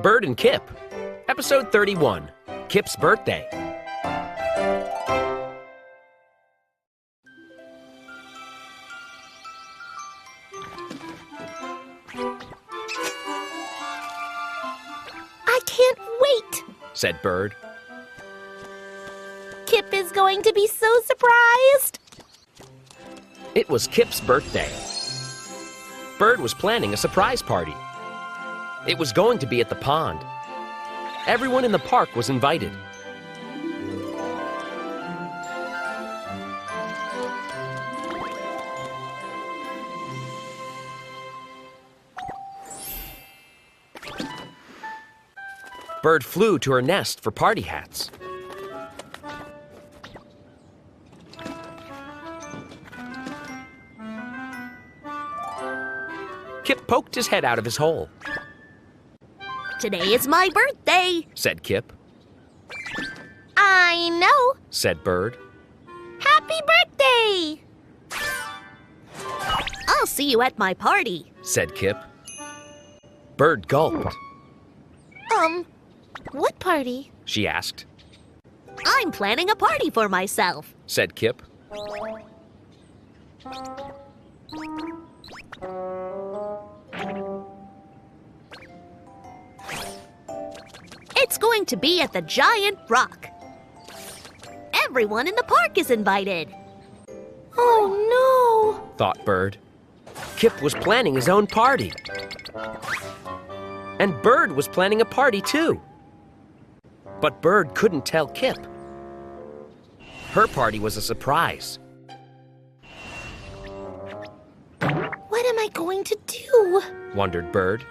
Bird and Kip, Episode 31, Kip's Birthday. I can't wait, Said Bird. Kip is going to be so surprised. It was Kip's birthday. Bird was planning a surprise party. It was going to be at the pond. Everyone in the park was invited. Bird flew to her nest for party hats. Kip poked his head out of his hole. Today is my birthday, Said Kip. I know. Said Bird. Happy birthday! I'll see you at my party. Said Kip. Bird gulped. What party? She asked. I'm planning a party for myself. Said Kip. It's going to be at the Giant Rock. Everyone in the park is invited. Oh, no. Thought Bird. Kip was planning his own party. And Bird was planning a party too. But Bird couldn't tell Kip. Her party was a surprise. What am I going to do? Wondered Bird.